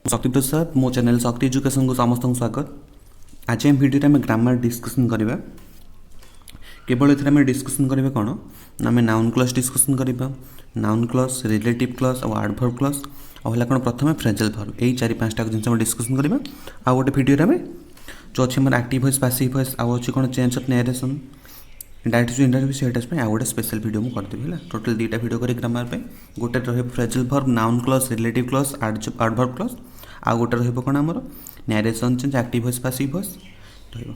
शक्ति प्रसाद मो चैनल शक्ति एजुकेशन को समस्त स्वागत। आज हम वीडियो में ग्रामर डिस्कसन करवा केवल एम डिस्कसन करवा कौन ना आम नाउन क्लॉज डिस्कसन करवा नाउन क्लॉज रिलेटिव क्लॉज और एडवर्ब क्लॉज और कौन प्रथम फ्रेजल वर्ब यही 4-5टा जिन डिस्कसन करवा आ गोटे वीडियो में जो अच्छे मोर एक्टिव वॉइस पैसिव वॉइस आउ अच्छे कौन change of narration direct to indirect से आउ गोटे स्पेशल वीडियो मुझे करदेवी है टोटल 2टा वीडियो करी ग्रामर पे गोटे रही phrasal verb noun clause relative clause adverb clause आ गोटे रहिबो कोन हमर narration change active voice passive voice रहिबो।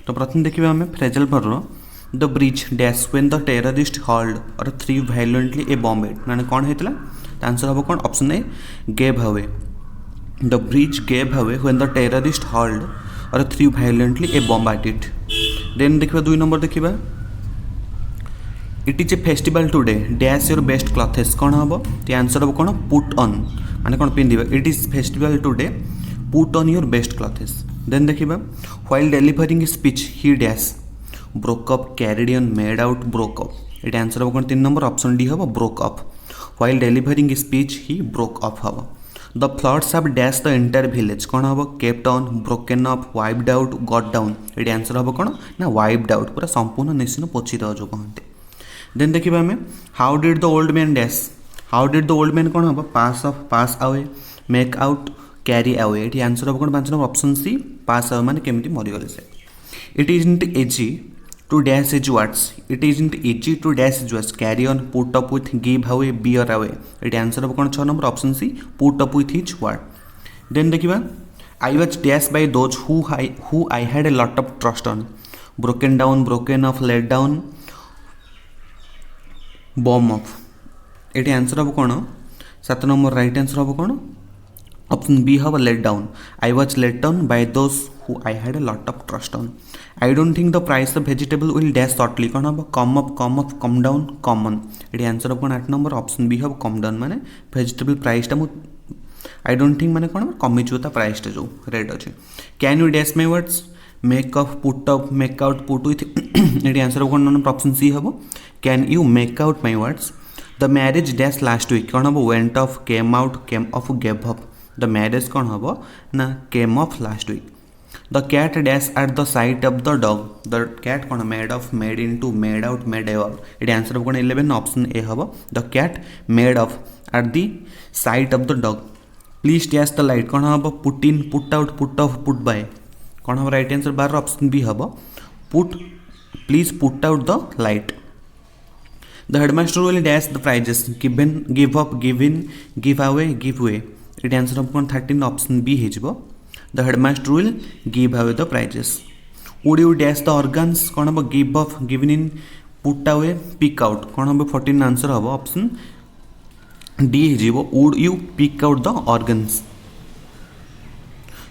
तो प्रथम देखिबा हमें phrasal verb the bridge dash when the terrorist hurled or threw violently a bomb it माने कोन हेतला आंसर हबो कोन option A gave away the bridge gave away when the terrorist hurled or threw violently a bomb at it. Then देखिबा 2 number देखिबा it is a festival today dash your best clothes कौन हम ती answer हम कौन put on माने कौन पिंधिबा it is festival today put on your best clothes. Then देखिबा while delivering speech he dash broke up carried on made out broke up ये आंसर हम कौन 3 नंबर ऑप्शन डी हम broke up while delivering speech he broke up हम। The floods have dash the entire village कौन हम kept on broken up wiped out got down ये answer हम कौन ना वाइप्ड आउट पूरा संपूर्ण निश्चित पोछि दो जो कहते। देन देखिए आम how did the old man dash how did the old man कौन hmm pass away make out carry away ये आंसर हम कौन 5 number option C pass away माने केमिति मरीगले से। इट इज इंट easy to dash is words it is इंट easy to dash is words carry on put up with give away bear away ये आंसर हम कौन 6 number option C put up with his word. Then देखिए I was dash by those who I had a lot of trust on broken down broken off let down bomb off ये answer हम कौन 7 number right answer हम कौन option B हम let down I was let down by those who I had a lot of trust on. I don't think the price of vegetable will dash shortly कौन हम come up come down common ये answer हम कौन 8 number option B hmm come down माने vegetable प्राइसटा I don't think माने कौन कमी जो प्राइसटा जो रेट अच्छे। Can you dash my words make up make out put with ये आंसर कौन number option C hmm can you make out my words the marriage dash last week कौन hmm went off came out came off gave up the marriage कौन हम ना came off last week. The cat dash at the sight of the dog the cat कौन made off made into made out made ever ये answer कौन 11 option A हम the cat made off at the sight of the dog. Please dash the light कौन हम put in put out put off put by कौन हम right answer 12 option B हम put please put out the light. The headmaster will dash the prizes given give up give in give away give away it answer of 13 option B है। The headmaster will give away the prizes। Would you dash the organs कौन हम give up given in put away pick out कौन हम 14 answer हम option D है। Would you pick out the organs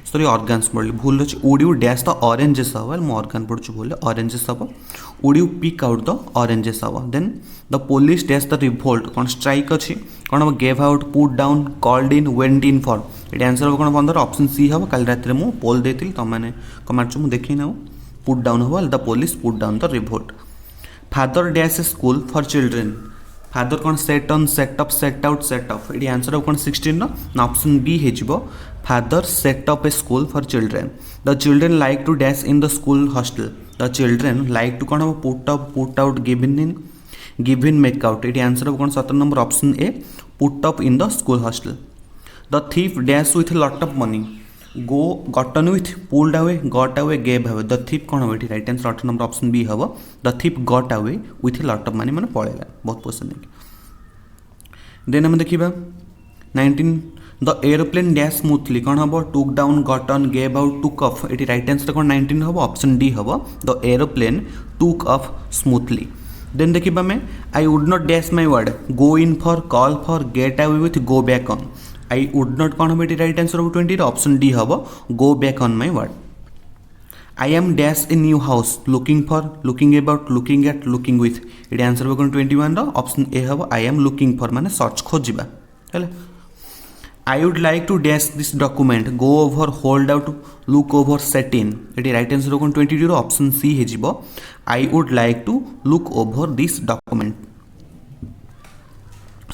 sorry organs पढ़ी भूल अच्छे would you dash the oranges हम मु ऑर्गन पढ़ु बोले ऑरेंजेस हम would you pick out the oranges हम। Then the police dash the revolt कौन स्ट्राइक अच्छी कौन हम gave out put down called in went in for ये आंसर हम कौन 15 ऑप्शन सी हम कल रात में पोल देती तुमने कमार्च मुझे देखी ना पुट डाउन हम the police put down the revolt. Father dash a school for children father कौन set on set up set out set off ये आंसर हम कौन 16 ऑप्शन बी है। Father set up a school for children the children like to dash in the school hostel the children like to कौन हम put up put out give in make out ये answer हम कौन 17 number option A put up in the school hostel. The thief dash with lot of money go gotten with pulled away got away gave away the thief कौन हम right answer 18 number option B हम the thief got away with lot of money मैंने पड़ेगा बहुत पसंद नहीं। Then हम देखिए 19 द एरोप्लेन डैश स्मूथली कौन hmm took down got on gave out took off ये राइट आंसर कौन 19 hmm option D hmm the aeroplane took off smoothly. Then देखिए आम I would not dash my word go in for call for get away with go back on I would not कौन हम right answer hmm 20 option D hmm go back on my word. I am dash in new house looking for looking about looking at looking with ये answer हम कौन 21 option A हम I am looking for माने search खोजा है। I would like to dash this document go over hold out look over set in ये right answer कौन 22 option C है। I would like to look over this document।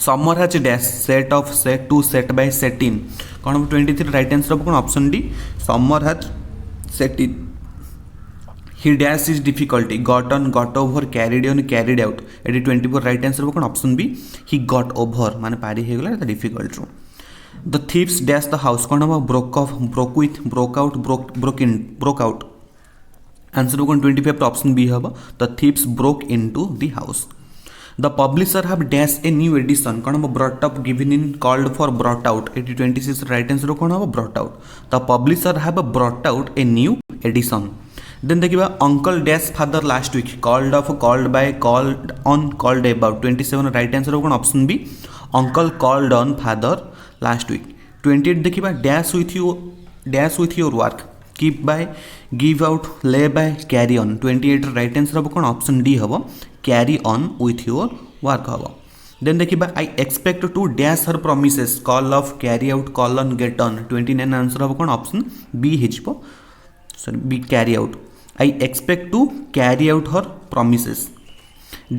Summer has dash set off set to set by set in कौन हम 23 right answer हम कौन option D summer has set in he dash his difficulty got on got over carried on carried out एटी 24 right answer हम कौन option B he got over माने पारी हो गला डिफिकल्ट रो the thieves dash the house कौन हम broke off broke with broke out broke out answer कौन 25 ऑप्शन बी हम the thieves broke into the house The publisher have dash a new edition कौन हम brought up given in called for brought out eighty 26 right answer कौन हम brought out the publisher have brought out a new edition then देखिबा uncle dash father last week called off called by called on called about 27 right answer कौन option B uncle called on father last week 28 देखिबा dash with your work keep by give out lay by carry on 28 right answer हम कौन option D हम carry on with your work haba then देखिबा I expect to dash her promises call off carry out call on get on 29 answer haba kon option B हिजबो sorry B carry out I expect to carry out her promises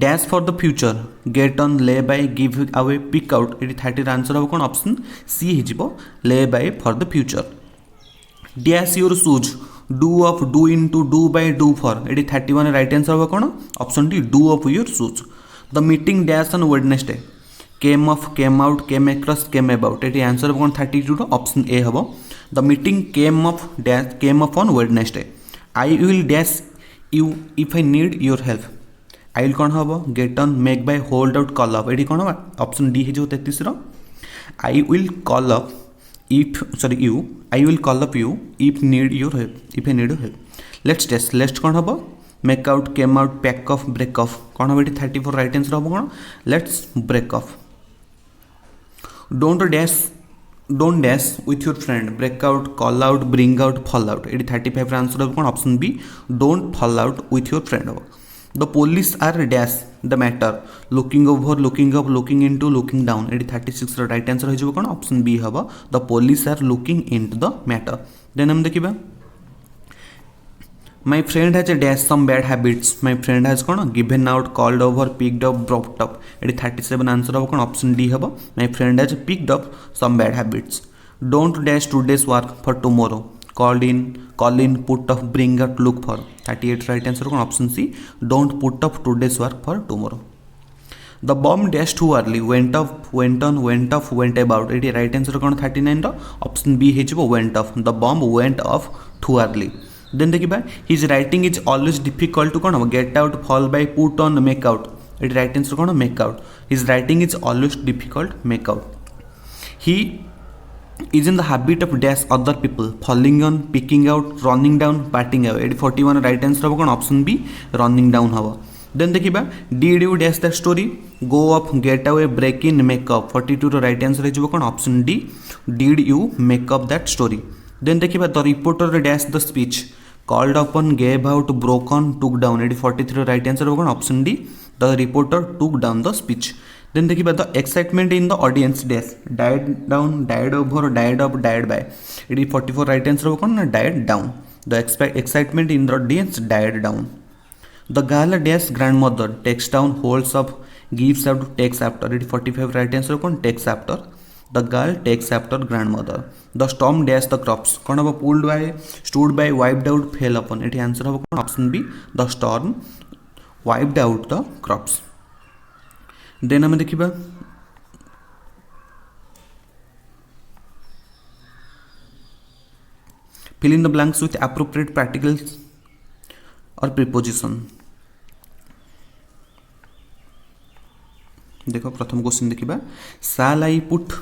dash for the future get on lay by give away pick out eighty 30 answer haba kon option C हिजबो lay by for the future dash your shoes do of do into do by do for एटी 31 right answer होगा कौन option D do off your shoes the meeting dash on Wednesday came off came out came across came about एटी answer होगा कौन 32 option A हम the meeting came off dash came off on Wednesday I will dash you if I need your help I will कौन hmm get on make by hold out call off एटी कौन हम option D हो 33 I will call up if sorry you I will call up you if need your help if I need your help let's test let's कौन हम make out came out pack off break off कौन हम 34 right answer हम कौन let's break off don't dash with your friend break out call out bring out fall out 35 answer हम कौन option B don't fall out with your friend हम the police are dash the matter looking over looking up looking into looking down eighty 36 right answer हो कौन option B हम the police are looking into the matter then हम देखिबा my friend has a dash some bad habits my friend has कौन given out called over picked up brought up eighty 37 answer हो कौन option D हम my friend has picked up some bad habits don't dash today's work for tomorrow called in call in put off bring out look for 38 right answer कौन option C don't put off today's work for tomorrow the bomb dash too early went off went on went off went about eighty right answer कौन 39 रो option B हेजिबो went off the bomb went off too early then देखिबा his writing is always difficult to कौन get out fall by put on make out eighty right answer कौन make out his writing is always difficult make out he is in the habit of dash other people falling on picking out running down batting away eighty 41 right answer हम कौन option B running down हवा then देखिबा did you dash the story go up get away break in make up 42 row right answer हेजिबो कौन option D did you make up that story then देखिबा the reporter dash the speech called upon gave out broke on took down eighty 43 right answer हम कौन option D the reporter took down the speech then देखिबा the excitement in the audience dash died down died over died up died by eighty 44 right answer हो कौन died down the excitement in the audience died down the girl dash grandmother takes down holds up gives up takes after eighty 45 right answer हो कौन takes after the girl takes after grandmother the storm dash the crops कौन हम pulled by stood by wiped out fell upon eighty answer हो कौन option B the storm wiped out the crops then आम देखा fill in the blanks with appropriate particles or preposition देखो प्रथम question देखा shall I put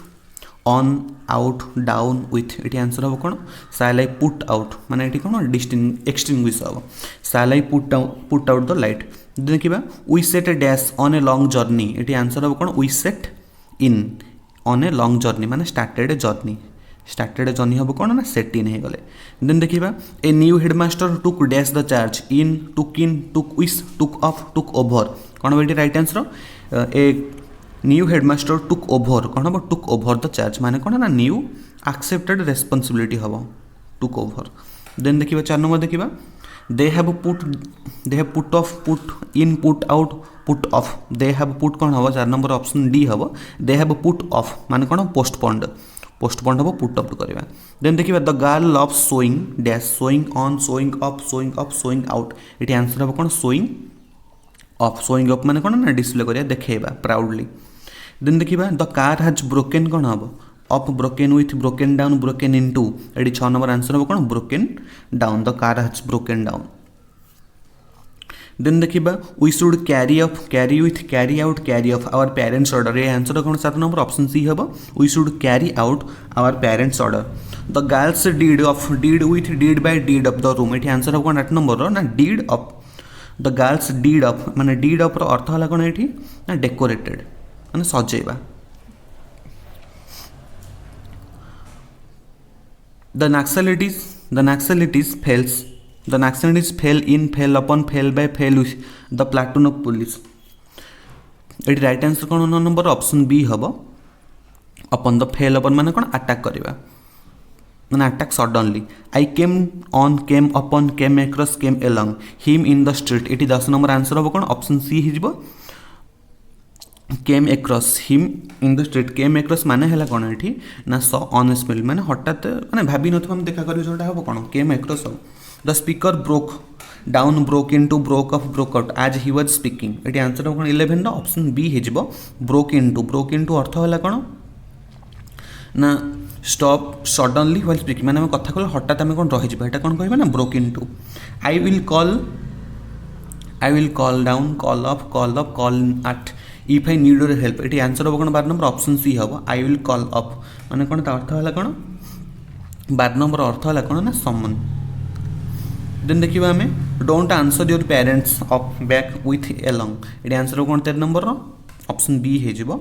on out down with eighty answer हम कौन shall I put out माने eighty कौन extinguish हम shall I put out the light देखिबा we set a dash on a long journey eighty answer हम कौन we set in on a long journey माने started a journey हम कौन ना set in हो गले देन देखिबा a new headmaster took dash the charge in took with took off took over कौन बेटी right answer a new headmaster took over कौन hmm took over the charge माने कौन ना न्यू एक्सेप्टेड रेस्पॉन्सिबिलिटी हम टुक ओभर देन देखिबा 4 number देखिबा they have put off, put in, put out, put off. they have put कौन हम 4 number option D हम they have put off माने कौन postponed हम put up करवा. देन देखिए the girl loves showing dash showing on showing up showing up showing out. ये answer हम कौन शोइंग अप माने कौन ना डिस्प्ले करिया देखेबा प्राउडली. देन देखिए द कार हैज ब्रोकन कौन हम up broken with broken down broken into. ये 6 नंबर आंसर हम कौन broken down. The car has broken down. Then देखिए we should carry up carry with carry out carry off our parents order. ये answer कौन 7 number option C hmm we should carry out our parents order. The girls did off did with did by did off the room. ये answer कौन 8 number ना did off. The girls did off माने did off अर्थ है कौन ये ना decorated माने सजेवा. The Naxalites fell in, fell upon, fell by, fell with the platoon of police. ये राइट आंसर कौन नंबर ऑप्शन बी हम अपन द फेल अपन माने कौन अटैक करवा माने attack suddenly. I came on came upon came across came along him in the street. ये 10 number answer हम कौन ऑप्शन सी हो came across him in the street. Came across माने है कौन ये ना स ऑन स्पेल माने हठात माने भाभी नथ हम देखा कर जोटा हम कौन came across. The speaker broke down broke into broke off broke out as he was speaking. ये आंसर कौन 11 ऑप्शन बी हो ब्रोक इनटू अर्थ है कौन ना स्टॉप सडनली व्हाइल स्पीकिंग माने कथा कहले हठात आम कौन रही जाए कौन कहबा ना broke into. I will call down call up call at if I need your help. ये आंसर हम कौन 12 नंबर ऑप्शन सी हम आई विल कॉल अप माने कौन अर्थ है कौन 12 नंबर अर्थ है कौन ना समन. देन देखिए आम don't answer your parents up back with along. ये आंसर कौन 13 नंबर ऑप्शन बी हो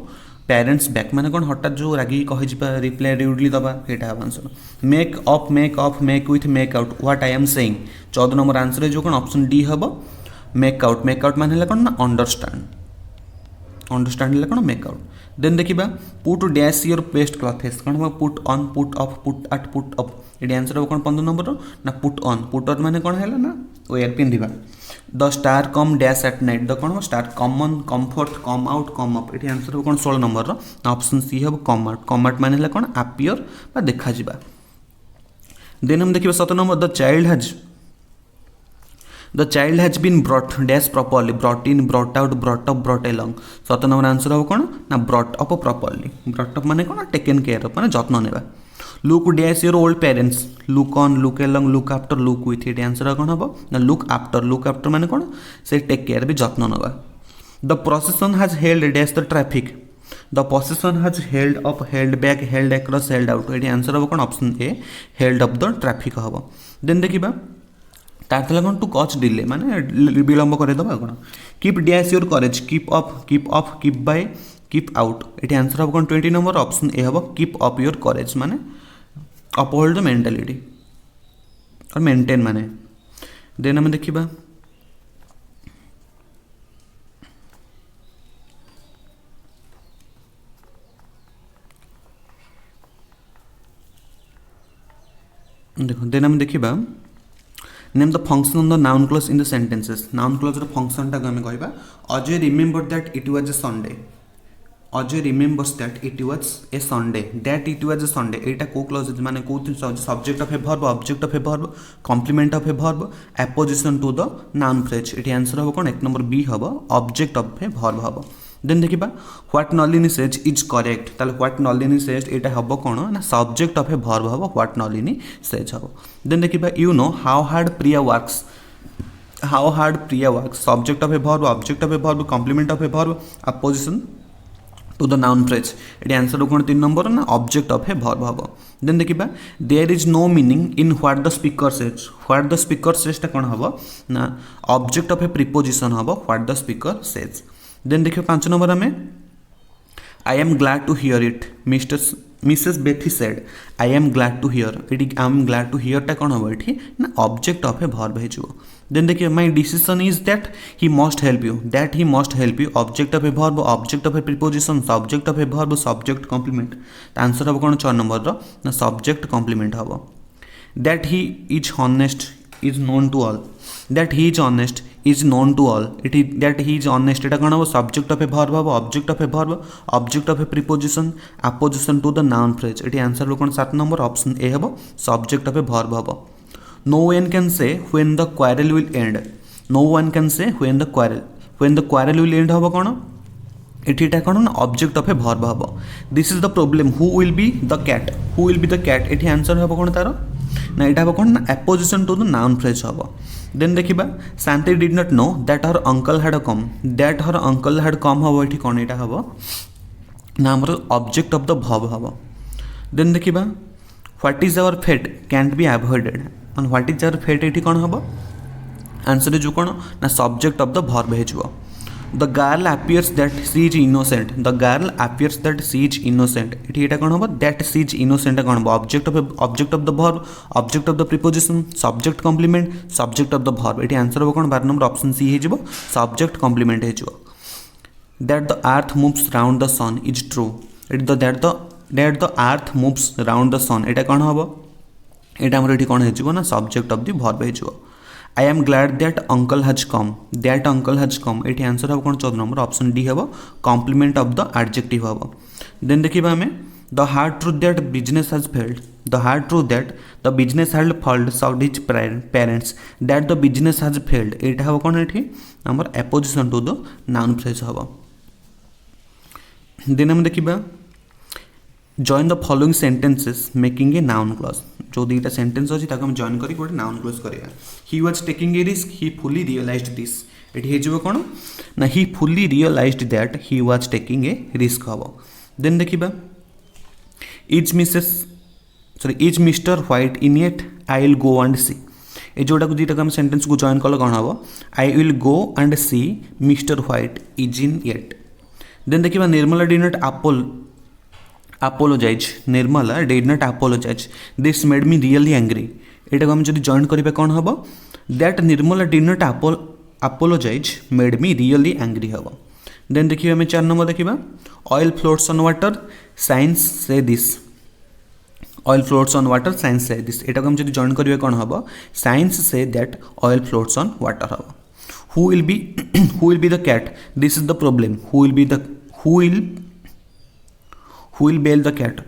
पेरेंट्स बैक माने कौन हठात जो रागी कह रिप्लाई रिउडली दबा ये answer. Make up make with make out what I am saying. 14 number answer जो कौन ऑप्शन डी हम मेक आउट माने कौन ना अंडरस्टैंड कौन मेक आउट. देन देखिए put dash your best clothes कौन हम put on put up put at put up. ये आंसर हम कौन 15 नंबर ना पुट ऑन माने कौन है ना वेयर पिंधा. The star come dash at night the कौन star come on come forth come out come up. ये आंसर हम कौन 16 नंबर ऑप्शन सी हम कम आउट माने कौन आपियर बा देखा जिबा. देन हम देखिए 17 number the child has been brought dash properly brought in brought out brought up brought along. 17 number answer हम कौन ना brought up properly. Brought up माने कौन टेकन केयर अफ माने जत्न नेबा. Look dash your old parents look on look along look after look with. ये answer कौन हम ना लुक आफ्टर माने कौन से टेक केयर भी जत्न नेबा. The procession has held dash the traffic. The procession has held up held back held across held out. ये आंसर हम कौन option A held up the traffic हम. देन देखिए तार कौन टू कच डिले माने विलम्ब करदेबा कौन keep dash your courage keep up keep by keep out. ये आंसर हम कौन 20 नंबर ऑप्शन ए हम कीप अप योर करेज माने अपहोल्ड द मेंटालिटी और मेंटेन माने. देन हम देखिबा देखो देन हम देखिबा name the function on the noun clause in the sentences. Noun clause रो फंक्शन टा आम कहबा Ajay remember that it was a Sunday. Ajay remembers that it was a Sunday that it was a Sunday. एटा को clause माने को subject of a verb object of a verb complement of a verb apposition to the noun phrase. ये answer हम कौन 1 number B hmm object of a verb हम. Then देखिबा what Nalini says is correct. ताले what Nalini says एटा hmm कौन ना subject of a verb hmm what Nalini says hmm. Then देखिबा you know how hard Priya works subject of a verb object of a verb complement of a verb apposition to the noun phrase. ये answer कौन 3 number ना object of a verb हम. Then देखिबा there is no meaning in what the speaker says. What the speaker says कौन हम ना object of a preposition हम what the speaker says. Then देखिए 5 नंबर में I am glad to hear it Mrs Bethy said. I am glad to hear ये I am glad to hear टा कौन हम ये ना ऑब्जेक्ट ऑफ ए वर्ब हो. देन देखिए my decision is that he must help you object of a verb object of a preposition subject of a verb subject complement. Answer हम कौन 6 number ना subject complement hmm. That he is honest is known to all, that he is honest is known to all, it is that he is honest एटा कौन हम subject of a verb हम object of a verb object of a preposition apposition to the noun phrase एटी answer रो कौन 7 number option A हम subject of a verb हम no one can say when the quarrel will end, no one can say when the quarrel will end हम कौन एटा कौन ना ऑब्जेक्ट ऑफ ए वर्ब हम this is the problem who will be the cat एटी answer हम कौन तार ना यहाँ हम कौन ना apposition to the noun phrase हम देन देखा Shanti did not know that her uncle had come हम ये कौन यहाँ हम ना um object of the verb हम देन देखा what is our fate can't be avoided and what is our fate ये कौन हम आंसर जो कौन ना सब्जेक्ट ऑफ द वर्ब हो The girl appears that she is innocent. The girl appears that she is innocent. इटा कौन हम that she is innocent कौन हम object of the verb, object of the preposition, subject complement, subject of the verb. इटी answer हम कौन 12 number option C हो subject complement हो that the earth moves round the sun is true. that the earth moves round the sun इटा कौन हम इटा हमर इटी कौन हो ना subject of the verb हो I am glad that uncle has come. That uncle has come. ये आंसर हम कौन 14 नंबर ऑप्शन डी हम कॉम्प्लीमेंट ऑफ द एडजेक्टिव हम देन देखिए um the hard truth that business has failed the business has failed sowed his parents that the business has failed यहाँ हम कौन ये um apposition to the noun phrase हम then आम देखा join the following sentences making a noun clause जो दुईटा sentence अच्छी हम जॉइन कर गोटे नाउन क्लोज करिया he was taking a risk he fully realized this ये हो कौन ना he fully realized that he was taking a risk हम देन देखा is mister white in at I will go and see ये जोटा को दुईटा सेंटेंस को जॉइन कले कौन हम I will go and see mister white is in at then देखा Nirmala did not apologize Nirmala did not apologize this made me really angry एटा को हम जब जॉइन करिबा कौन हम that Nirmala did not apologize made me really angry हम then देखिए हमें 4 नंबर देखिबा oil floats on water science say this oil floats on water science say this एटा को हम जब जॉइन करिबा कौन हम science say that oil floats on water हम who will be the cat this is the problem who will bail the cat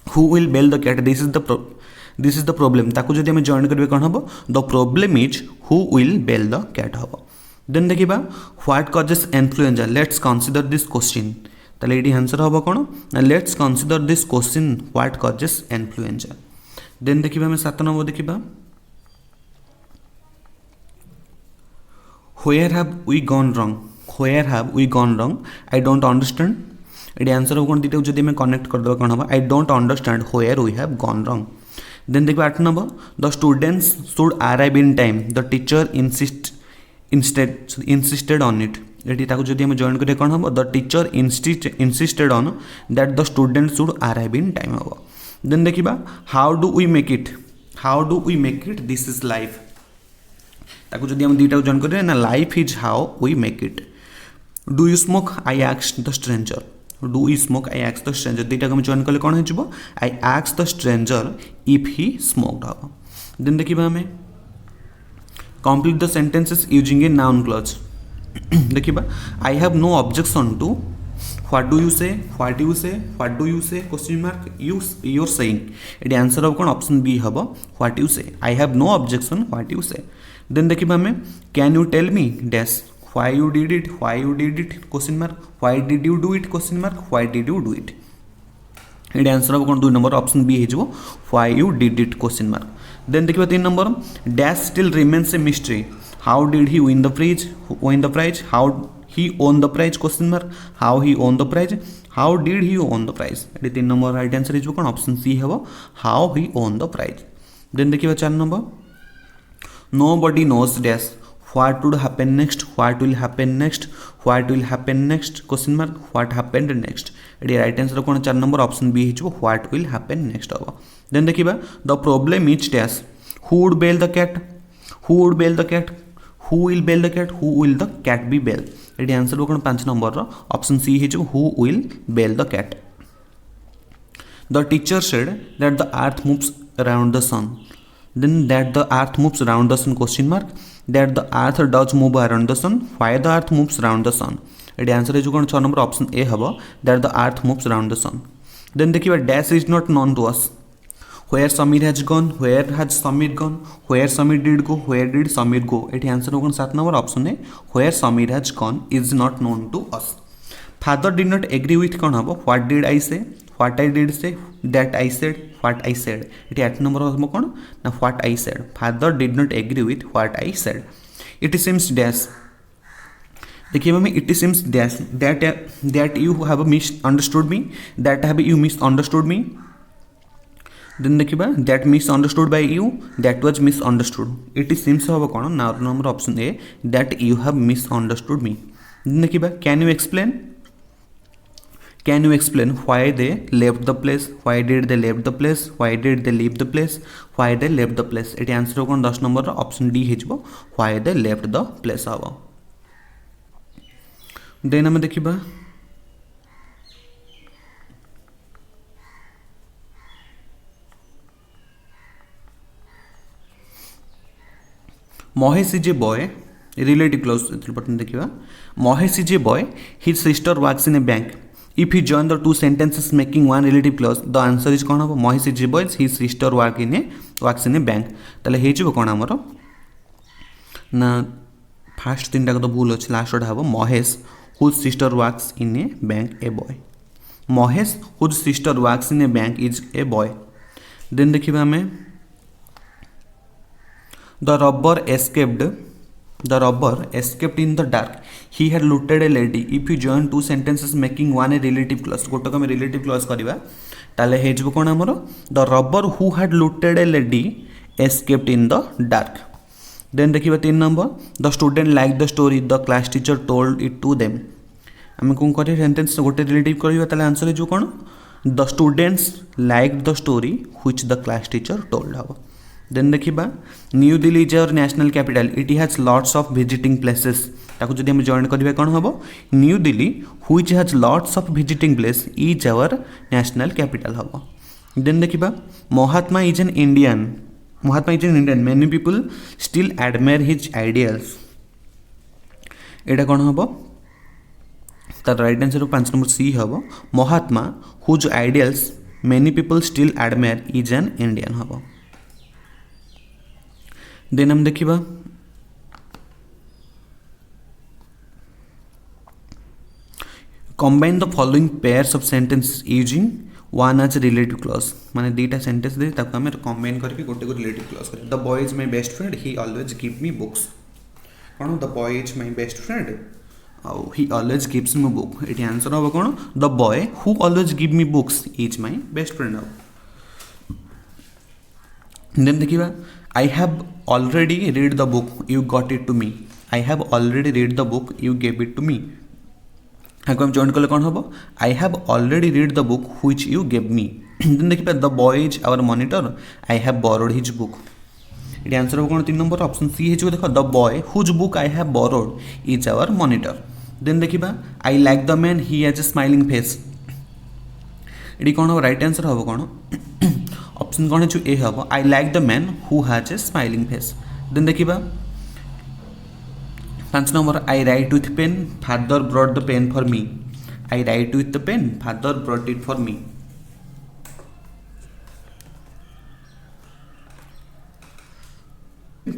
who will bail the cat this is the problem ताको जदि हमें join करबे कोन हबो the problem is who will bail the cat हबो then देखिबा what causes influenza let's consider this question ताले AD answer हबो कोन ना let's consider this question what causes influenza then देखिबा हमें 7 नंबर देखिबा where have we gone wrong I don't understand ये answer कौन दीटा जब मैं कनेक्ट करदे कौन हम I don't understand where we have gone wrong then देखो 8 number the students should arrive in time the teacher insisted on it ये ताको जब हम जॉइन करिए कौन हम the teacher insisted on that the students should arrive in time हम then देखिबा how do we make it this is life ताको जब हम दुईटा जॉइन करिए ना life is how we make it Do you smoke? I asked the stranger. Do you smoke? I asked the stranger. दुईटा को हम जॉइन कले कौन हो I asked the stranger if he smoked हम देन देखिबा हमें complete the sentences using a noun clause देखिबा I have no objection to what do you say question mark you're saying ये आंसर हम कौन ऑप्शन बी हम what you say I have no objection what you say then देखिबा हमें can you tell me dash why you did it question mark why did you do it question mark why did you do it ये answer हम कौन 2 number option B हो why you did it question mark देन देखिबा 3 नंबर dash still remains a mystery how did he win the prize how he won the prize question mark how he won the prize how did he won the prize ये 3 number right answer हो कौन option C हो how he won the prize then देखिबा 4 number nobody knows dash what would happen next what will happen next question mark what happened next ये right answer कौन 4 number option B हो what will happen next हम then देखिबा the problem is dash who would bail the cat who will the cat be bail ये answer कौन 5 number option C हो who will bail the cat the teacher said that the earth moves around the sun then that the earth moves around the sun question mark, that the earth does move around the sun, why the earth moves around the sun. एटी answer है जो कौन 6 number option A हम that the earth moves around the sun. Then देखिए dash is not known to us, where Samir has gone, where has Samir gone, where Samir did go, where did Samir go. Eighty answer हो कौन 7 number option है where Samir has gone is not known to us. Father did not agree with कौन हम what did I say, what I did say, that I said, what I said. Eighty 8 number हम कौन ना what I said. Father did not agree with what I said. It seems dash, देखिए mummy it seems dash that you have misunderstood me, that have you misunderstood me. Then देखिए that misunderstood by you, that was misunderstood. It seems हम कौन ना number option A that you have misunderstood me. Then देखिए can you explain, can you explain why they left the place, why did they left the place, why did they leave the place, why they left the place. ये answer कौन 10 number option D हो why they left the place हम. Then आम देखा Mahesh is a boy relative clause देखा Mahesh is a boy his sister works in a bank. If you join the two sentences making one relative clause the answer is कौन हम Mahesh is a boy his sister works in a bank. ताले हो कौन आमर ना fast 3टा तो भूल अच्छे लास्ट हम Mahesh whose sister works in a bank a boy. Mahesh whose sister works in a bank is a boy. Then देखिए हमें the robber escaped in the dark. He had looted a lady. If you join two sentences making one a relative clause, गोटे को relative clause करवा ताले हेजबो कोन हमरो the robber who had looted a lady escaped in the dark. Then देखिए 3 number the student like the story the class teacher told it to them. आम कौन कर sentence गोटे रिलेटिव कर आंसर जो कौन the students like the story which the class teacher told हम. Then देखा New Delhi is our national capital, it has lots of visiting places. ताको जदि हम जॉइन करबा कौन हम New Delhi which has lots of visiting place is our national capital हम. Then देखा Mahatma is an Indian, Mahatma is an Indian many people still admire his ideals. एटा कौन हम तार राइट आंसर 5 नंबर सी हम Mahatma whose ideals many people still admire is an Indian हम. Then हम देखिबा combine the following pairs of sentence using one as relative clause. माने दीटा सेंटेंस दे ताको हमें कंबाइन करके गोटे को रिलेटिव क्लॉज करें. The boy is my best friend he always give me books. कौन the boy is my best friend आउ he always gives me book. ये आंसर हम कौन the boy who always give me books is my best friend. Then देखिबा I have already read the book you got it to me. I have already read the book you gave it to मी. आपको हम join कले कौन हम I have already read the book which you gave me. Then देखिए the boy is our monitor I have borrowed his book. ये answer हम कौन 3 number option C हो देख the boy whose book I have borrowed is our monitor. Then देखिबा I like the man he has a smiling face. ये कौन हम right answer हम कौन ऑप्शन कौन है ए हम I like the man who has a smiling face. Then देखिबा 5 number I write with pen father brought the pen for me. I write with the pen father brought it for me.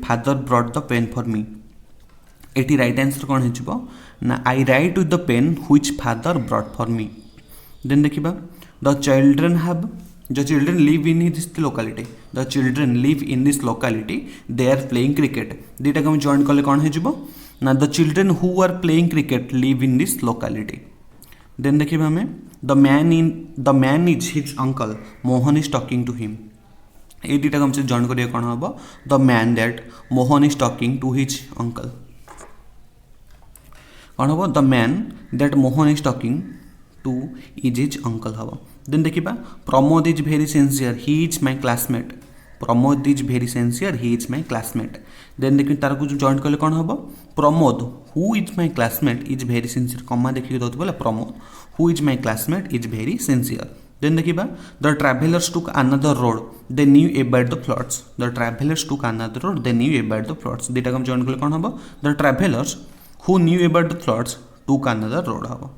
Father brought the pen for me. एटी right answer कौन हो ना I write with the pen which father brought for me. Then देखिबा the children have the children live in this locality. The children live in this locality they are playing cricket. दुईटा को join कले कौन हो ना the children who are playing cricket live in this locality. Then देखिए हमें the man is his uncle Mohan is talking to him. ये दुईटा को हमसे जॉइन करिए कौन हम the man that Mohan is talking to his uncle. कौन हम the man that Mohan is talking to is his uncle हम. देन देखिबा Pramod is very sincere he is my classmate. Pramod is very sincere he is my classmate. Then देखिए तार को join कले कौन हम Pramod who is my classmate is very sincere. Comma देखिए दौत बोले Pramod who is my classmate is very sincere. Then देखिबा the travellers took another road they knew about the floods the travellers took another road they knew about the floods दुटा हम join कले कौन हम the travellers who knew about the floods took another road हम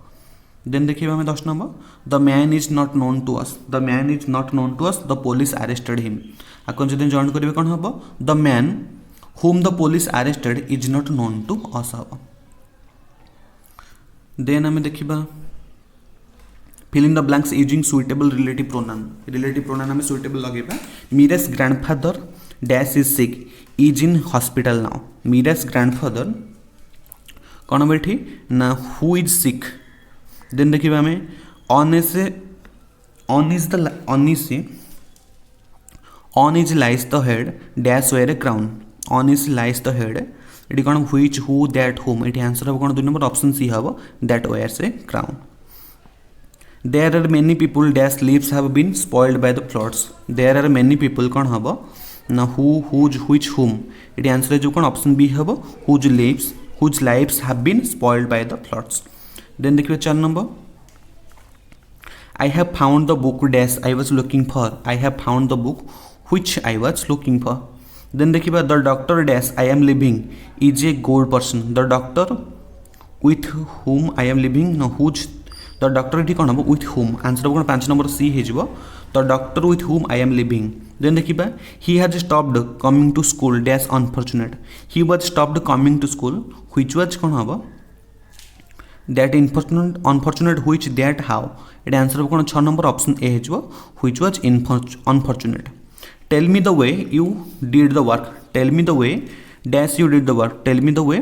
then देखिए हमें 10 number the man is not known to us the man is not known to us the police arrested him आपन जदि join करेंगे कौन हम the man whom the police arrested is not known to us हम then हमें देखिबा fill in the blanks using suitable relative pronoun हमें suitable लगेबा मीरा's grandfather dash is sick is in hospital now मीरा's grandfather कौन बैठी ना who is sick देन देखिए हमें on is lies the head dash wear a crown on is lies the head ये कौन which who that whom ये answer हम कौन 2 नंबर ऑप्शन सी हम that wears a crown there are many people dash lives have been spoiled by the floods there are many people कौन हम ना who whose which whom ये answer जो कौन ऑप्शन बी हम whose lives have been spoiled by the floods then देखिए 4 number I have found the book dash I was looking for I have found the book which I was looking for then देखिए the doctor dash I am living is a good person the doctor with whom I am living no whose the doctor इठी कौन हम with whom answer कौन 5 number C हेजिबो the doctor with whom I am living then देखिए he has stopped coming to school dash unfortunate he was stopped coming to school which was कौन हम that unfortunate which that how it answer कौन 6 number option A हेजिबो which was unfortunate tell me the way you did the work tell me the way dash you did the work tell me the way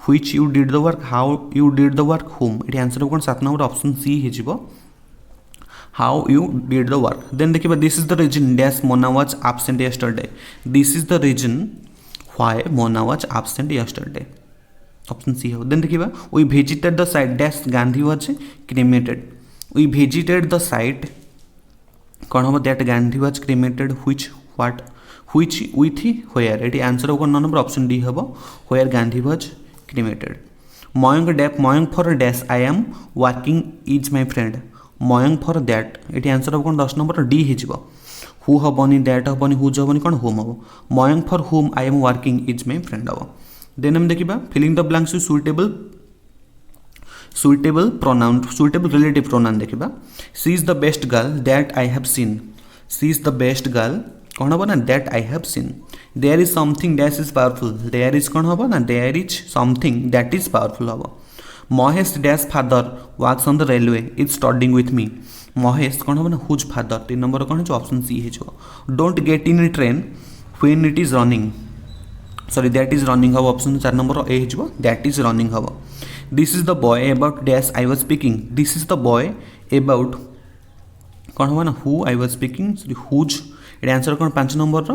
which you did the work how you did the work whom it answer कौन 7 number option C हेजिबो how you did the work then देखिबा this is the reason dash Mona was absent yesterday this is the reason why Mona was absent yesterday option C है then देखिबा we visited the site dash Gandhi was cremated we visited the site कौन हम that Gandhi was cremated which what which with where eighty answer को 9 number option D हबो where Gandhi was cremated Mayank for dash I am working is my friend Mayank for that एटी answer को 10 number D हिजबो who हबनी that हबनी who हबनी कौन whom हबो Mayank for whom I am working is my friend हबो then हम देखिबा filling the blanks with suitable pronoun suitable relative pronoun देखिबा she is the best girl that I have seen she is the best girl कौन हबो ना that I have seen there is something that is powerful there is कौन हबो ना there is something that is powerful हबो Mahesh dash father works on the railway is studying with me Mahesh कौन हबो ना whose father 3 नंबर कौन है option C है जो don't get in a train when it is running sorry that is running हम option 4 number A हो that is running हम this is the boy about dash I was speaking this is the boy about कौन हम ना who I was speaking sorry whose ये answer कौन 5 number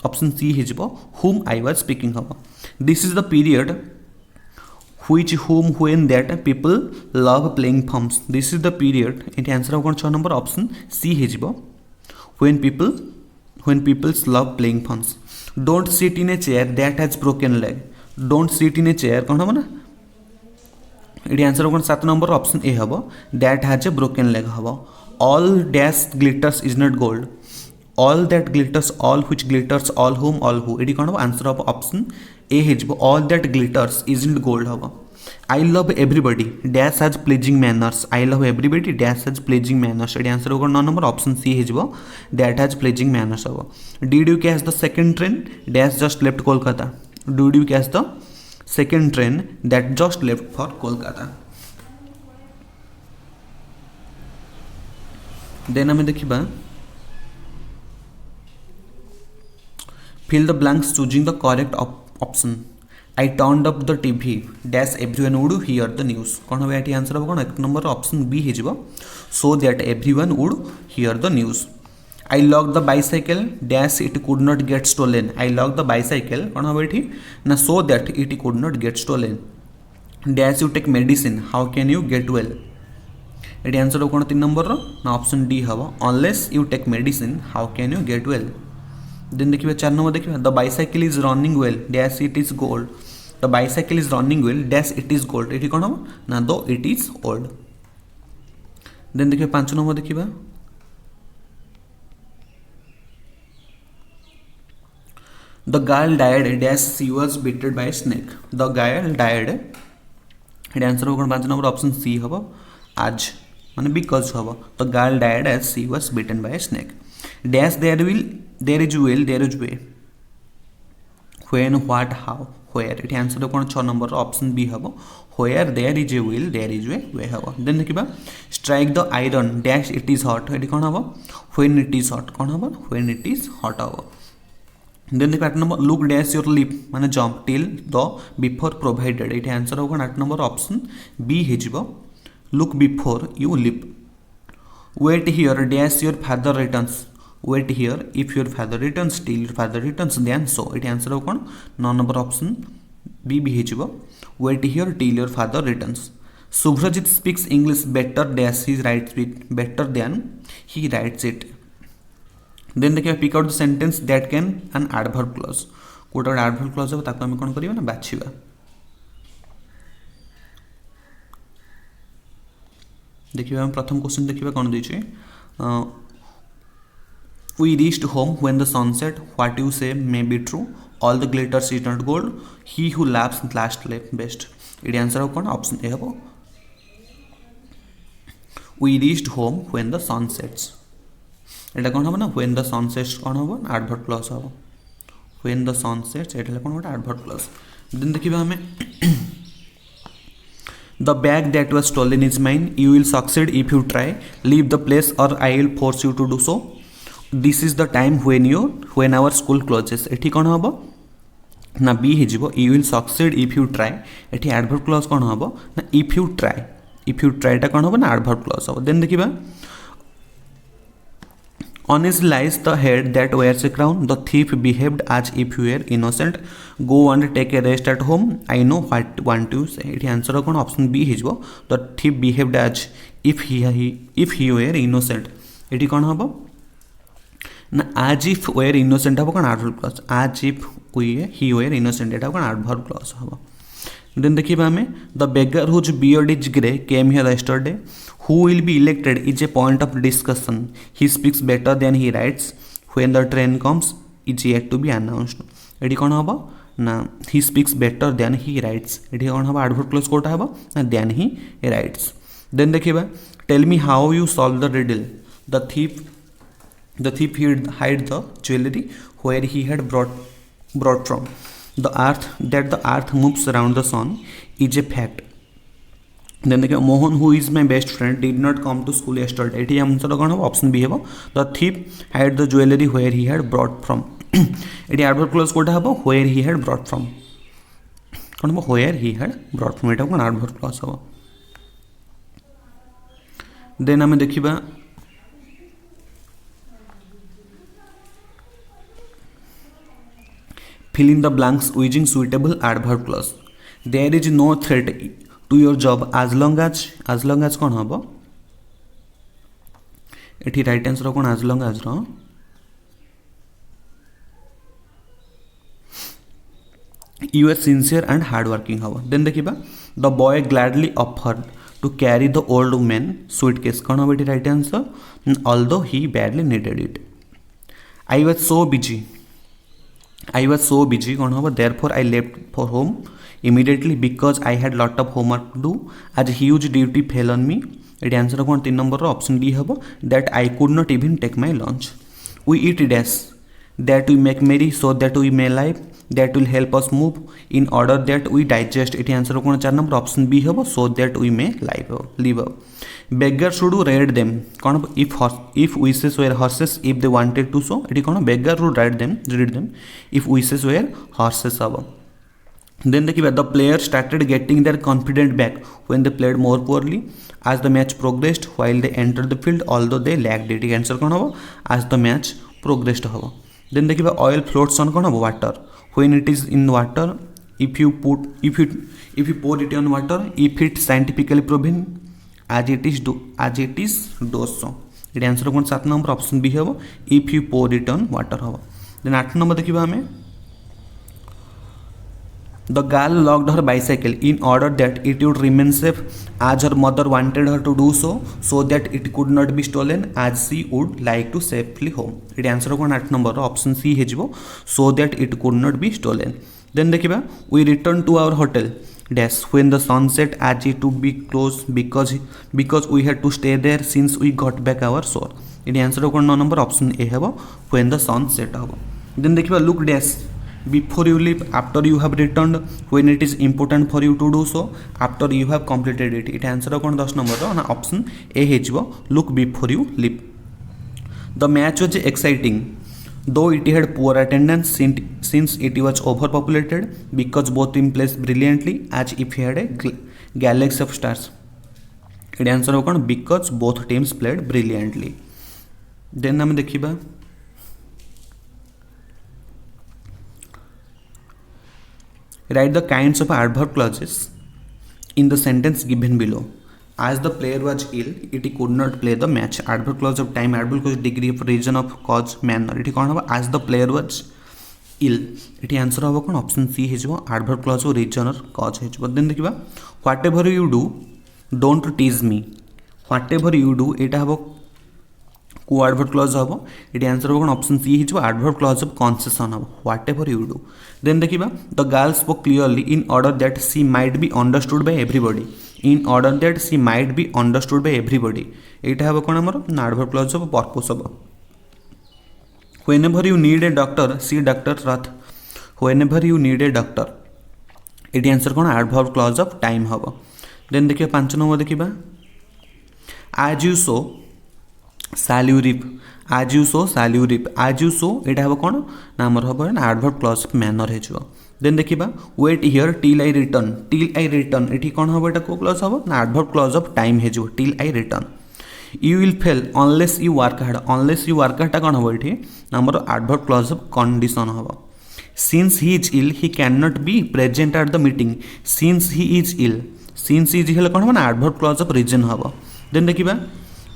option C हो whom I was speaking हम this is the period which whom when that people love playing forms this is the period ये answer कौन 6 number option C हो when people love playing forms don't sit in a chair that has broken leg don't sit in a chair कौन हम ना ये answer कौन 7 number option A हम that has a broken leg हम all dash glitters is not gold all that glitters all which glitters all whom all who ये कौन हम आंसर ऑफ ऑप्शन ए हो all that glitters isn't gold हम I love everybody dash has pleasing manners I love everybody dash has pleasing manners ये answer होगा 9 number option C हो that has pleasing manners हम did you catch the second train dash just left Kolkata did you catch the second train that just left for Kolkata then हमें देखिबा fill the blanks choosing the correct option I turned up the TV dash everyone would hear the news कौन हम eighty answer कौन 1 number option B हेजिबो so that everyone would hear the news I locked the bicycle dash it could not get stolen I locked the bicycle कौन हम eighty ना so that it could not get stolen dash you take medicine how can you get well eighty answer कौन 3 number ना option D हबो unless you take medicine how can you get well then देखिए 4 number देखिए the bicycle is running well dash it is gold the bicycle is running well dash it is gold एठी कौन हम ना though it is old then देखिए 5 number देखिबा the girl died dash she was bited by snake the girl died ये answer हम 5 number option C हम आज माने बिकज हम the girl died as she was bitten by snake dash there is will there is way when what how where ये answer कौन 6 number option B हम where there is a will there is a way हम then देखिबा strike the iron dash it is hot ये कौन हम when it is hot कौन हम व्हेन इट इज हॉट हम देन देखिए 8 number look dash your leap माने jump till the before provided ये आंसर होगा 8 नंबर ऑप्शन बी हेजिबो look before you leap wait here dash your father returns wait here if your father returns till your father returns then so ये answer हो कौन 9 number option B भी हेजिबो wait here till your father returns Subhrajit speaks English better dash he writes it better than he writes it then देखिए pick out the sentence that can an adverb clause कोटा adverb clause हो ताको हम कोन करियो ना बाछिबा देखिए हम प्रथम क्वेश्चन देखिए कोन दैछि we reached home when the sun set what you say may be true all the glitters is not gold he who laughs last laughs best ये आंसर हो कोन ऑप्शन ए हो we reached home when the sun sets एटा कोन हो ना when the sun sets कोन हो adverb clause हो when the sun sets एटा कोन हो adverb clause then देखिबा हमें the bag that was stolen is mine you will succeed if you try leave the place or I will force you to do so this is the time when our school closes एठी कोन हबो ना B हेजिबो you will succeed if you try एठी adverb clause कोन हबो ना if you try टा कोन हबो ना एडवर्ब क्लॉज हबो देन देखिबा honest lies the head that wears a crown the thief behaved as if you were innocent go and take a rest at home I know what want to say एठी answer कोन option B हेजिबो the thief behaved as if he were innocent एठी कोन हबो ना as if were innocent हबो कोन adverb clause as if he were innocent एटा कोन एडवर्ब क्लॉज हबो देन देखिबा हमें the beggar whose beard is grey came here yesterday who will be elected is a point of discussion he speaks better than he writes when the train comes is yet to be announced एडी कोन हबो ना he speaks better than he writes एडी कोन हबो adverb clause कोटा हबो ना than he writes देन देखिबा tell me how you solve the riddle the thief hid the jewelry where he had brought from the earth moves around the sun is a fact then देखिए Mohan who is my best friend did not come to school yesterday एठी answer कोन हो option B हेबो the thief hid the jewelry where he had brought from एठी adverb clause Kota हेबो where he had brought from कोन हो where he had brought from एटा कोन adverb clause हेबो then हम देखिबा fill in the blanks using suitable adverb clause there is no threat to your job as long as कोन हबो एठी right answer कोन as long as रो you are sincere and hard working हबो then देखिबा the boy gladly offered to carry the old man suitcase कोन हबो एठी right answer although he badly needed it I was so busy कोन हबो therefore I left for home immediately because I had lot of homework to do as huge duty fell on me एटी answer कोन 3 number रो option D हबो that I could not even take my lunch we eat dash that we make merry so that we may live that will help us move in order that we digest एटी answer कोन 4 number option B हबो so that we may live beggar should read them cone if wishes were horses if they wanted to so eighty cone beggar should read them if wishes were horses हबो then देखिबा the players started getting their confidence back when they played more poorly as the match progressed while they entered the field although they lacked it answer कोन हबो as the match progressed हबो then देखिबा oil floats on कोन हबो water when it is in water if you pour it on water if it scientifically proven as it is does so ये answer कोन 7 number option B हबो if you pour it on water हबो then 8 number देखिबा हमें The girl locked her bicycle in order that it would remain safe as her mother wanted her to do so that it could not be stolen as she would like to safely home. ये answer कौन 8 number option C है so that it could not be stolen. Then देखिबा we return to our hotel dash when the sun set as it would be closed because we had to stay there since we got back our shore. ये answer कौन 9 number option ए है when the sun set हबो. Then देखिबा look dash before you leave, after you have returned, when it is important for you to do so, after you have completed it. It answer कौन 10 number ना option A है look before you leave. The match was exciting though it had poor attendance since it was overpopulated because both teams played brilliantly as if he had a galaxy of stars. It answer कौन because both teams played brilliantly. Then हम देखिबा write the kinds of adverb clauses in the sentence given below. As the player was ill, it could not play the match. Adverb clause of time, adverb clause degree of reason of cause manner. It कौन हबो as the player was ill. it answer हबो कौन option C है adverb clause of reason or cause है. Then देखिबा whatever you do don't tease me. whatever you do एटा हबो को adverb clause हबो. it आंसर हबो कौन ऑप्शन सी है adverb clause of concession हबो whatever you do. Then देखिबा the girl spoke clearly in order that she might be understood by everybody. in order that she might be understood by everybody. एटा हबो कौन हमर adverb clause of purpose हबो. whenever you need a doctor see Dr. Rath. whenever you need a doctor eighty answer कौन adverb clause of time हबो. Then देखिबा 5 number देखिबा as you sow shall you reap. as you sow shall you reap. as you sow एटा हबो कौन ना हमर हबो ना adverb clause of manner है. देन देखिबा wait here till I return. till I return एठी कौन हबो एटा को क्लॉज हबो ना adverb clause of time है till I return. you will fail unless you work hard. unless you work hard कौन हबो एठी हमर adverb clause of condition हबो. since he is ill he cannot be present at the meeting. since he is ill कौन हबो ना adverb clause of reason हबो. Then देखिबा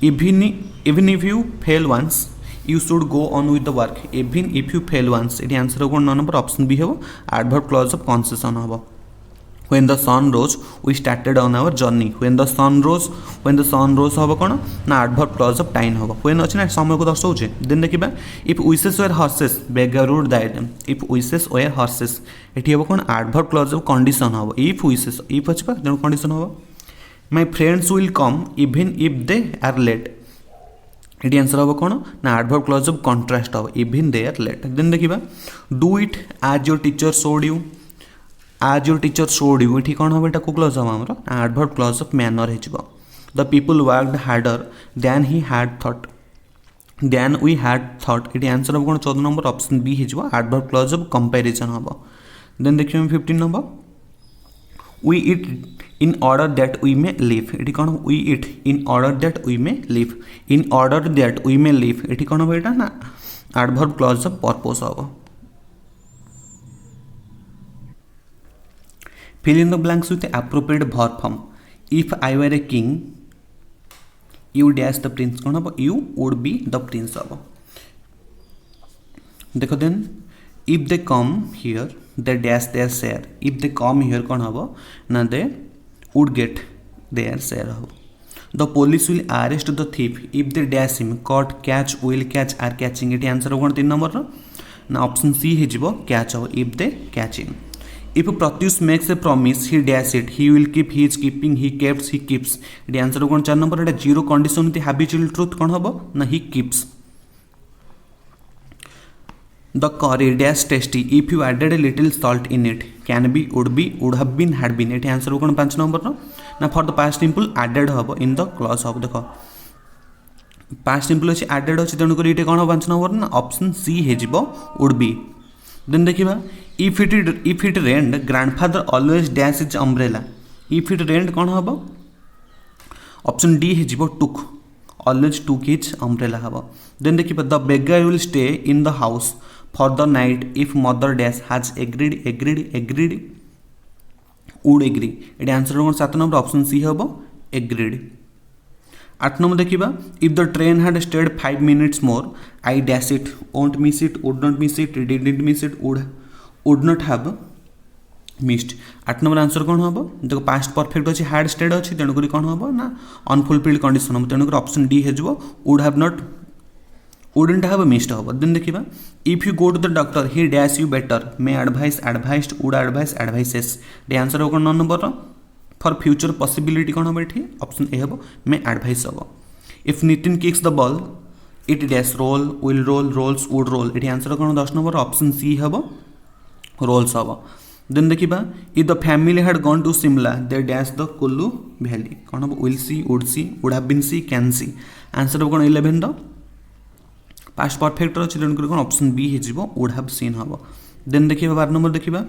even if you fail once you should go on with the work. even if you fail once eighty answer कौन 9 number option B हबो adverb clause of concession हबो. when the sun rose we started on our journey. when the sun rose हबो कौन ना adverb clause of time हबो. when अछि ना समय को दर्शाउछे. देन देखिबा if wishes were horses beggar would die them. if wishes were horses eighty हबो कौन adverb clause of condition हबो. if wishes if अछि पा देन कंडीशन हबो. my friends will come even if they are late. Eighty answer हम कौन ना adverb clause of contrast हम even they are late. Then देखिबा do it as your teacher showed you. as your teacher showed you eighty कौन हम एटा को clause हम हमरो adverb clause of manner है जिवो. the people worked harder than we had thought eighty answer हम कौन 14 नंबर ऑप्शन बी है जिवो adverb clause of comparison हम. देन देखियो 15 number we eat in order that we may live. Eighty कौन we eat in order that we may live. in order that we may live eighty कौन हो एटा ना adverb clause of purpose हो. fill in the blanks with the appropriate verb form. if I were a king you dash the prince कौन हो you would be the prince हो. देखो then if they come here they dash their share. if they come here कौन हबो ना they would get their share हबो. the police will arrest the thief if they dash him. caught catch will catch are catching eighty answer कौन 3 number रो ना option C है जिवो catch हो if they catch him. if Pratyush makes a promise he dash it. he will keep he is keeping he keeps he keeps eighty answer कौन 4 number Etah zero condition with habitual truth कौन हबो ना he keeps. the curry dash tasty if you added a little salt in it. can be would have been had been eighty answer कौन 5 number रो ना for the past simple added हबो in the clause हबो. देखो past simple अछि added अछि तेणु करी eighty कौन 5 नंबर ना ऑप्शन सी हे जिवो would be. देन देखिबा if it rained grandfather always dash his umbrella. if it rained कौन हबो ऑप्शन डी हे जिवो took always took his umbrella हबो. देन देखिबा the beggar will stay in the house for the night if mother dash has agreed would agree eighty answer कौन 7 number option सी हबो agreed. 8 number देखिबा if the train had stayed 5 minutes more I dash it won't miss it would not miss it didn't miss it would not have missed 8 number answer कौन हम देखो past perfect अच्छी हार्ड स्टेड अच्छी तेणुक कौन हम ना अनफुलफिल्ड कंडीशन हम तेणुक ऑप्शन डी हो would have not wouldn't have missed हम देन देखिए if you go to the doctor he dash you better may advise advised would advise advises ये आंसर हो कौन 9 नंबर फॉर फ्यूचर पॉसिबिलिटी कौन हम ये ऑप्शन ए हम मे एडवाइस हम if Nitin kicks the ball it dash roll will roll rolls would roll ये answer कौन 10 नंबर ऑप्शन सी हम रोल्स हम देन देखिए if the family had gone to Shimla they dash the Kullu valley कौन हम will see would have been see can see answer हो कौन 11 the past perfect अच्छे तेणुक कौन ऑप्शन बी हो वुड हैव सीन हम देन देखिए 12 नंबर देखिए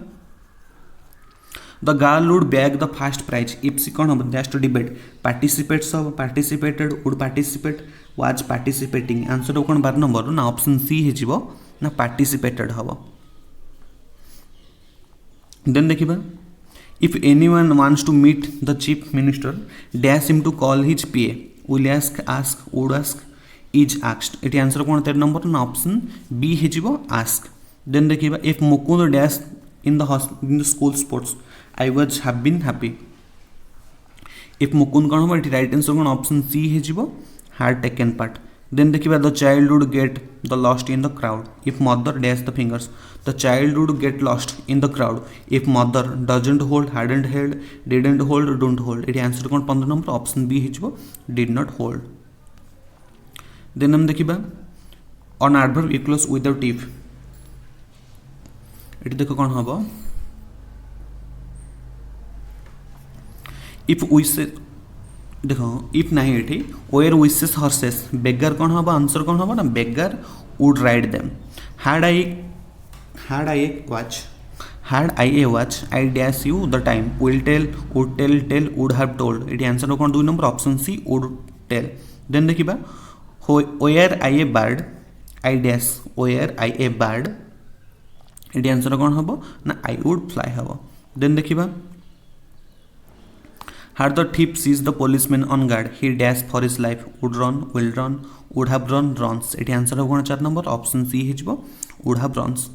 the girl would bag the first prize if she कौन हम जस्ट डिबेट पार्टिसिपेट्स हम participated would participate was participating answer हो कौन 12 नंबर ना ऑप्शन सी हो ना पार्टिसिपेटेड हम देन देखिए if anyone wants to meet the chief minister dash him to call his PA will ask would ask is asked ये answer कौन 13 number ना ऑप्शन बी हो आस्क देन देखिए if Mukund dash in the school sports I was have been happy if Mukund कौन हम right answer कौन option C हो had taken part then देखिए the child would get the lost in the crowd if mother dash the fingers the child would get lost in the crowd if mother doesn't hold hadn't held didn't hold don't hold ये answer कौन 15 number option B हो did not hold then हम देखिए on adverb equals without if ये देख कौन हम if wishes देख इफ ना ये वेयर विशेस हर्सेस बेगर कौन हम आंसर कौन हम ना beggar would ride them had I a watch I dash you the time will tell would have told ये आंसर कौन 2 number option C would tell then देखिए were I a bird I dash were I a bird ये answer कौन हम ना I would fly हम then देखिए had the thief seized the policeman on guard he dash for his life would run will run would have run runs ये answer हो 4 number option C हो would have runs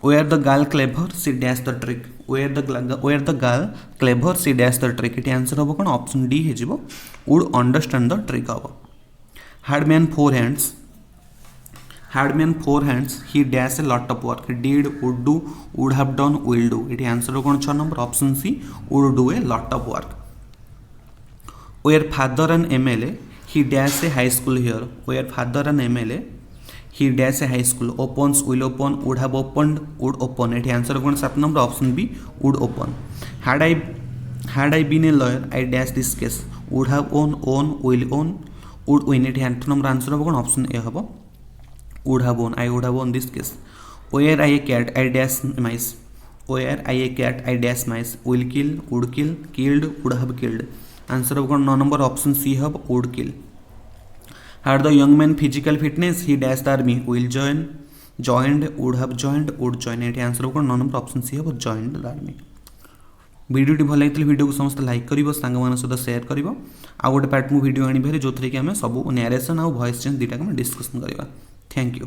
where the girl clever she dash the trick where the girl clever she dash the trick ये answer हो कौन option D हो would understand the trick हम had man 4 hands he dash a lot of work did would do would have done will do ये answer हो कौन 6 number option C would do a lot of work where father and MLA he dash a high school here where father and MLA he dash a high school opens will open would have opened would open ये answer हो कौन 7 number option B would open had I been a lawyer I dash this case would have own will own would win ये 8 number answer हो कौन option A हम would have won I would have won this case where I a cat I dash mice where I a cat I dash mice will kill would kill killed would have killed answer हो कौन 9 number option C हम would kill had the young man physical fitness he dash the army will joined would have joined would join ये answer हो कौन 9 number option C हम joined the army वीडियोटी भल लगी video को समस्त लाइक कर सांग सहित सेयार कर आ गोटे पार्ट मु वीडियो आनी जो थी कि आम सब नरेसन आ वॉइस चेंज दुटा डिस्कसन करवा थैंक यू।